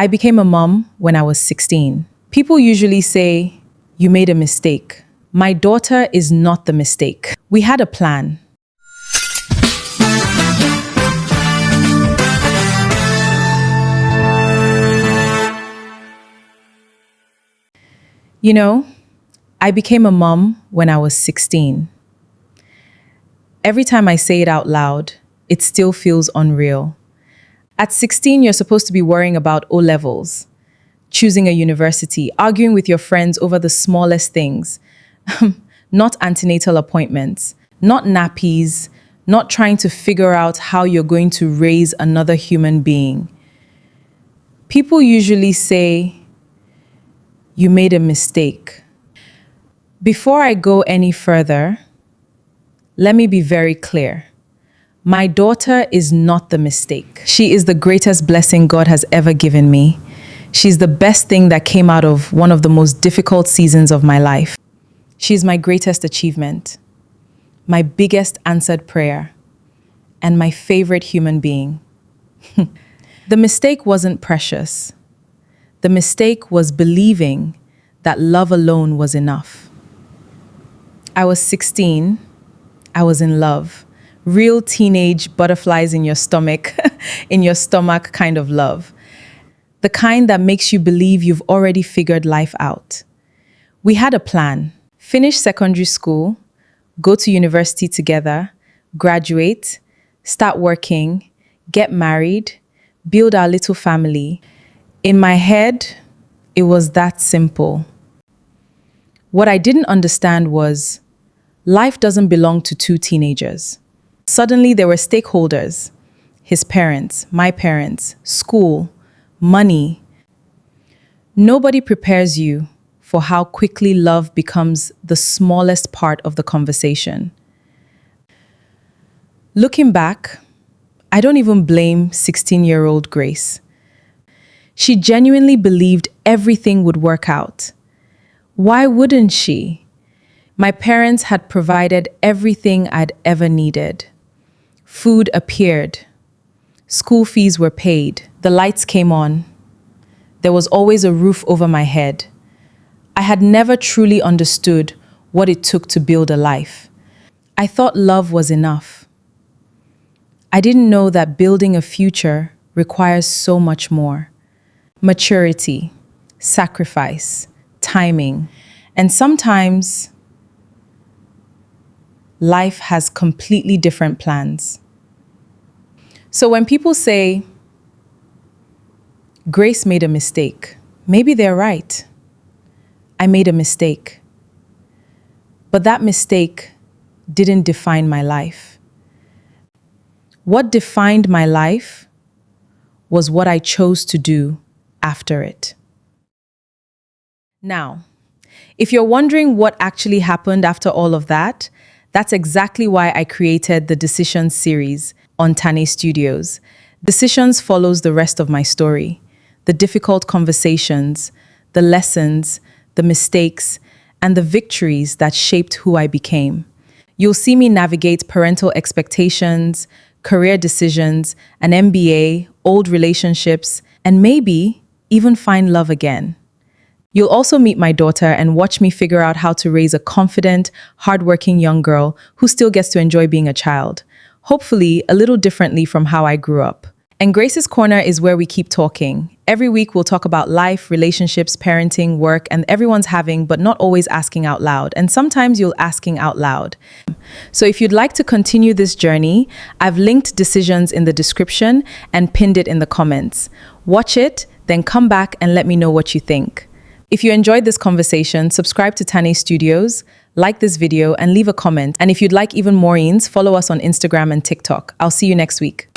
I became a mom when I was 16. People usually say, you made a mistake. My daughter is not the mistake. We had a plan. You know, I became a mom when I was 16. Every time I say it out loud, it still feels unreal. At 16, you're supposed to be worrying about O-levels, choosing a university, arguing with your friends over the smallest things, not antenatal appointments, not nappies, not trying to figure out how you're going to raise another human being. People usually say, you made a mistake. Before I go any further, let me be very clear. My daughter is not the mistake. She is the greatest blessing God has ever given me. She's the best thing that came out of one of the most difficult seasons of my life. She's my greatest achievement, my biggest answered prayer, and my favorite human being. The mistake wasn't precious. The mistake was believing that love alone was enough. I was 16. I was in love. Real teenage butterflies in your stomach, kind of love. The kind that makes you believe you've already figured life out. We had a plan. Finish secondary school, go to university together, graduate, start working, get married, build our little family. In my head, it was that simple. What I didn't understand was life doesn't belong to two teenagers. Suddenly there were stakeholders, his parents, my parents, school, money. Nobody prepares you for how quickly love becomes the smallest part of the conversation. Looking back, I don't even blame 16-year-old Grace. She genuinely believed everything would work out. Why wouldn't she? My parents had provided everything I'd ever needed. Food appeared. School fees were paid. The lights came on. There was always a roof over my head. I had never truly understood what it took to build a life. I thought love was enough. I didn't know that building a future requires so much more. Maturity, sacrifice, timing, and sometimes life has completely different plans. So when people say, Grace made a mistake, maybe they're right. I made a mistake. But that mistake didn't define my life. What defined my life was what I chose to do after it. Now, if you're wondering what actually happened after all of that, that's exactly why I created the Decisions series on Tannè Studios. Decisions follows the rest of my story. The difficult conversations, the lessons, the mistakes, and the victories that shaped who I became. You'll see me navigate parental expectations, career decisions, an MBA, old relationships, and maybe even find love again. You'll also meet my daughter and watch me figure out how to raise a confident, hardworking young girl who still gets to enjoy being a child. Hopefully, a little differently from how I grew up. And Grace's Corner is where we keep talking. Every week we'll talk about life, relationships, parenting, work, and everyone's having, but not always asking out loud. And sometimes you'll asking out loud. So if you'd like to continue this journey, I've linked Decisions in the description and pinned it in the comments. Watch it, then come back and let me know what you think. If you enjoyed this conversation, subscribe to Tannè Studios, like this video, and leave a comment. And if you'd like even more follow us on Instagram and TikTok. I'll see you next week.